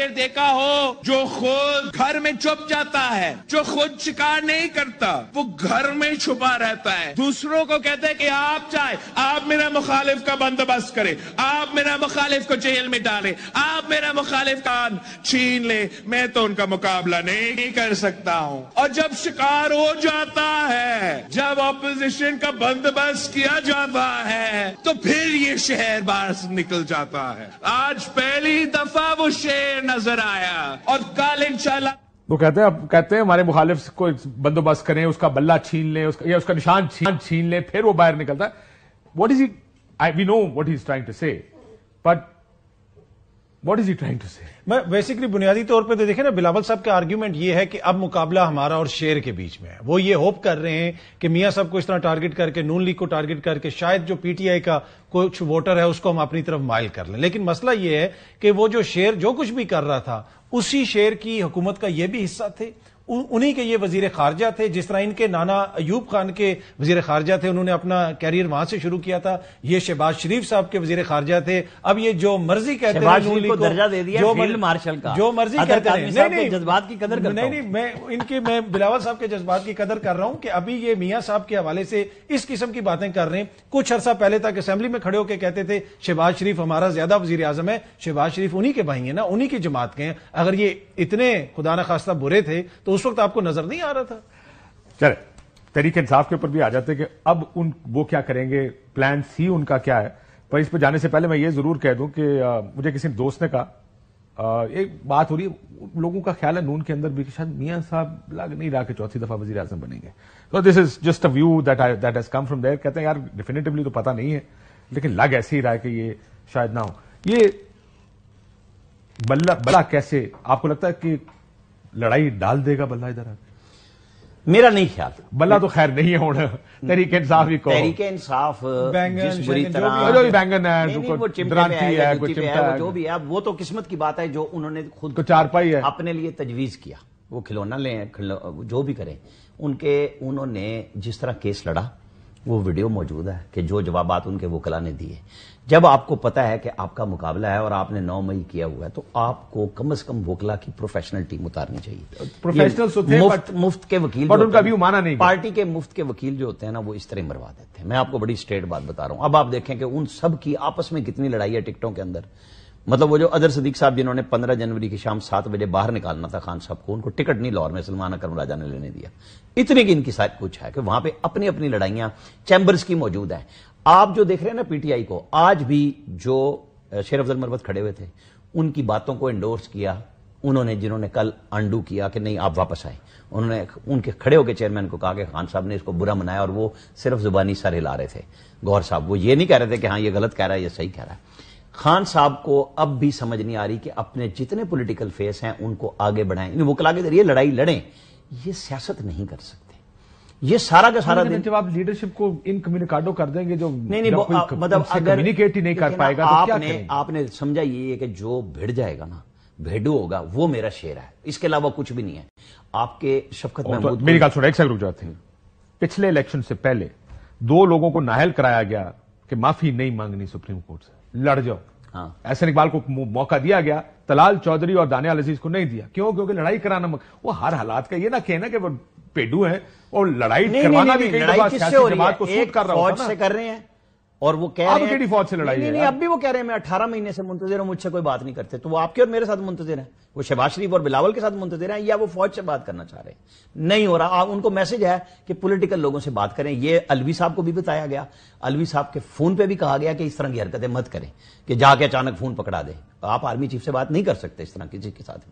دیکھا ہو جو خود گھر میں چھپ جاتا ہے، جو خود شکار نہیں کرتا، وہ گھر میں چھپا رہتا ہے، دوسروں کو کہتا ہے کہ آپ چاہے آپ میرا مخالف کا بندوبست کریں، آپ میرا مخالف کو جیل میں ڈالیں، آپ میرا مخالف کا چھین لیں، میں تو ان کا مقابلہ نہیں کر سکتا ہوں۔ اور جب شکار ہو جاتا ہے، جب اپوزیشن کا بندوبست کیا جاتا ہے، تو پھر یہ شہر باہر سے نکل جاتا ہے۔ آج پہلی دفعہ وہ شیر نظر آیا، اور کل انشاءاللہ وہ کہتے ہیں ہمارے مخالف کو بندوبست کریں، اس کا بلہ چھین لیں، یا اس کا نشان چھین لیں، پھر وہ باہر نکلتا ہے۔ What is he, we know what he is trying to say, but what is he trying to say? میں بیسکلی بنیادی طور پہ تو دیکھیں نا، بلاول صاحب کا آرگیومنٹ یہ ہے کہ اب مقابلہ ہمارا اور شیر کے بیچ میں ہے۔ وہ یہ ہوپ کر رہے ہیں کہ میاں صاحب کو اس طرح ٹارگٹ کر کے، نون لیگ کو ٹارگٹ کر کے، شاید جو پی ٹی آئی کا کچھ ووٹر ہے اس کو ہم اپنی طرف مائل کر لیں۔ لیکن مسئلہ یہ ہے کہ وہ جو شیر جو کچھ بھی کر رہا تھا، اسی شیر کی حکومت کا یہ بھی حصہ تھے، انہی کے یہ وزیر خارجہ تھے۔ جس طرح ان کے نانا ایوب خان کے وزیر خارجہ تھے، انہوں نے اپنا کیریئر وہاں سے شروع کیا تھا۔ یہ شہباز شریف صاحب کے وزیر خارجہ تھے۔ اب یہ جو مرضی کہتے ہیں، شہباز شریف کو درجہ دے دیا فیلڈ مارشل کا، جو مرضی کہتے ہیں، نہیں جذبات کی قدر کرتا ہوں۔ نہیں، میں بلاول صاحب کے جذبات کی قدر کر رہا ہوں کہ ابھی یہ میاں صاحب کے حوالے سے اس قسم کی باتیں کر رہے ہیں۔ کچھ عرصہ پہلے تک اسمبلی میں کھڑے ہو کے کہتے تھے شہباز شریف ہمارا زیادہ وزیر اعظم ہے۔ شہباز شریف انہی کے بھائی ہیں نا، انہی کی جماعت کے ہیں۔ اگر یہ اتنے خدا نخواستہ برے تھے تو اس وقت آپ کو نظر نہیں آ رہا تھا؟ چلے تحریک انصاف کے اوپر بھی آ جاتے ہیں کہ اب وہ کیا کریں گے، پلان سی ان کا کیا ہے۔ پر اس پہ جانے سے پہلے میں یہ ضرور کہہ دوں کہ مجھے کسی دوست نے کہا، ایک بات ہو رہی ہے، لوگوں کا خیال ہے نون کے اندر بھی کہ شاید میاں صاحب لگ نہیں رہا کہ چوتھی دفعہ وزیر اعظم بنیں گے۔ So this is just a view that has come from there۔ کہتے ہیں یار ڈیفینیٹولی تو پتہ نہیں ہے، لیکن لگ ایسے ہی رہا ہے کہ یہ شاید نہ ہو۔ یہ بلہ کیسے آپ کو لگتا ہے کہ لڑائی ڈال دے گا بلہ ادھر آ؟ میرا نہیں خیال۔ بلہ تو خیر نہیں ہے ہونا، تحریک انصاف ہی کو، تحریک انصاف جس بری طرح جو بھی بینگن ہے، وہ چمٹے پہ ہے، جوتی پہ ہے، جو بھی ہے، وہ تو قسمت کی بات ہے جو انہوں نے خود کو چارپائی ہے اپنے لیے تجویز کیا۔ وہ کھلونا لیں، جو بھی کریں، انہوں نے جس طرح کیس لڑا، وہ ویڈیو موجود ہے کہ جو جوابات ان کے وکلا نے دیے۔ جب آپ کو پتا ہے کہ آپ کا مقابلہ ہے اور آپ نے 9 مئی کیا ہوا ہے، تو آپ کو کم از کم وکلا کی پروفیشنل ٹیم اتارنی چاہیے۔ پروفیشنل مفت کے وکیل، بٹ ان کا بھی مانا نہیں، پارٹی کے مفت کے وکیل جو ہوتے ہیں نا، وہ اس طرح مروا دیتے ہیں۔ میں آپ کو بڑی اسٹریٹ بات بتا رہا ہوں۔ اب آپ دیکھیں کہ ان سب کی آپس میں کتنی لڑائی ہے ٹکٹوں کے اندر۔ مطلب وہ جو اظہر صدیق صاحب جنہوں نے 15 جنوری کی شام 7 بجے باہر نکالنا تھا خان صاحب کو، ان کو ٹکٹ نہیں لاہور میں سلمان اکرم راجہ نے لینے دیا۔ اتنے کی ان کی ساتھ کچھ ہے کہ وہاں پہ اپنی اپنی لڑائیاں چیمبرز کی موجود ہیں۔ آپ جو دیکھ رہے ہیں نا پی ٹی آئی کو، آج بھی جو شیر افضل مروت کھڑے ہوئے تھے، ان کی باتوں کو انڈورس کیا انہوں نے، جنہوں نے کل انڈو کیا کہ نہیں آپ واپس آئیں۔ انہوں نے ان کے کھڑے ہو کے چیئرمین کو کہا کہ خان صاحب نے اس کو برا منایا، اور وہ صرف زبانی سر ہلا رہے تھے۔ گوہر صاحب وہ یہ نہیں کہہ رہے تھے کہ ہاں یہ غلط کہہ رہا ہے، یہ صحیح کہہ رہا ہے۔ خان صاحب کو اب بھی سمجھ نہیں آ رہی کہ اپنے جتنے پولیٹیکل فیس ہیں ان کو آگے بڑھائیں، ان وکلا کے ذریعے لڑائی لڑیں۔ یہ سیاست نہیں کر سکتے، یہ سارا کا سارا دن جب آپ لیڈرشپ کو ان کمیونیکاڈو کر دیں گے جو نہیں مطلب اگر کمیونیکیٹ ہی نہیں کر پائے گا تو کیا کریں گے؟ آپ نے سمجھا یہ ہے کہ جو بھیڑ جائے گا نا، بھیڈو ہوگا، وہ میرا شیر ہے، اس کے علاوہ کچھ بھی نہیں ہے۔ آپ کے شفقت محمود، میری بات سنو، ایک سیکنڈ رک جاتے ہیں۔ پچھلے الیکشن سے پہلے 2 لوگوں کو نااہل کرایا گیا کہ معافی نہیں مانگنی سپریم کورٹ سے، لڑ جاؤ۔ احسن اقبال کو موقع دیا گیا، طلال چودھری اور دانیال عزیز کو نہیں دیا۔ کیوں؟ کیونکہ لڑائی کرانا وہ ہر حالات کا یہ نہ کہنا کہ وہ پیڈو ہیں، اور لڑائی کروانا بھی کئی دفعہ سیاسی جماعت کو سوٹ کر رہا ہوتا ہے نا۔ فوج سے کر رہے ہیں، اور وہ کہہ رہے ہیں کیڑی فوج سے لڑائی ہے؟ نہیں اب بھی وہ کہہ رہے ہیں میں 18 مہینے سے منتظر ہوں، مجھ سے کوئی بات نہیں کرتے۔ تو وہ آپ کے اور میرے ساتھ منتظر ہیں، وہ شہباز شریف اور بلاول کے ساتھ منتظر ہیں، یا وہ فوج سے بات کرنا چاہ رہے ہیں؟ نہیں ہو رہا۔ ان کو میسج ہے کہ پولیٹیکل لوگوں سے بات کریں۔ یہ الوی صاحب کو بھی بتایا گیا، الوی صاحب کے فون پہ بھی کہا گیا کہ اس طرح کی حرکتیں مت کریں، کہ جا کے اچانک فون پکڑا دیں۔ آپ آرمی چیف سے بات نہیں کر سکتے اس طرح کسی کے ساتھ۔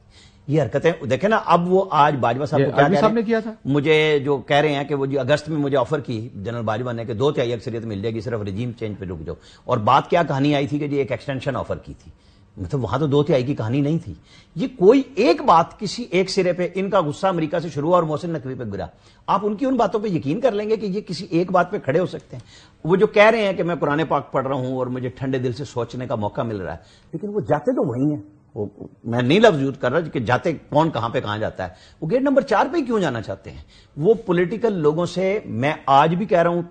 یہ حرکتیں دیکھیں نا۔ اب وہ آج باجوہ صاحب کو کیا کہہ رہے ہیں، مجھے جو کہہ رہے ہیں کہ وہ اگست میں مجھے آفر کی جنرل باجوہ نے کہ 2/3 اکثریت مل جائے گی، صرف رجیم چینج پہ رک جاؤ۔ اور بات کیا کہانی آئی تھی کہ جی ایک ایکسٹینشن آفر کی تھی، مطلب وہاں تو 2/3 کی کہانی نہیں تھی۔ یہ کوئی ایک بات کسی ایک سرے پہ، ان کا غصہ امریکہ سے شروع اور محسن نقوی پہ گرا، آپ ان کی ان باتوں پہ یقین کر لیں گے کہ یہ کسی ایک بات پہ کھڑے ہو سکتے ہیں؟ وہ جو کہہ رہے ہیں کہ میں قرآن پاک پڑھ رہا ہوں اور مجھے ٹھنڈے دل سے سوچنے کا موقع مل رہا ہے، لیکن وہ جاتے تو وہی ہیں۔ میں نہیں لفظ یوز کر رہا کہ جاتے کون کہاں پہ کہاں جاتا ہے، وہ گیٹ نمبر 4 پہ کیوں جانا چاہتے ہیں؟ وہ پولیٹیکل لوگوں سے، میں آج بھی کہہ رہا ہوں،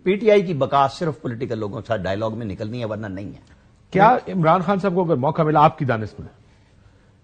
پی ٹی آئی کی بقا صرف پولیٹیکل لوگوں کے ساتھ ڈائیلاگ میں نکلنی ہے، ورنہ نہیں ہے۔ کیا عمران خان صاحب کو اگر موقع ملا آپ کی دانش میں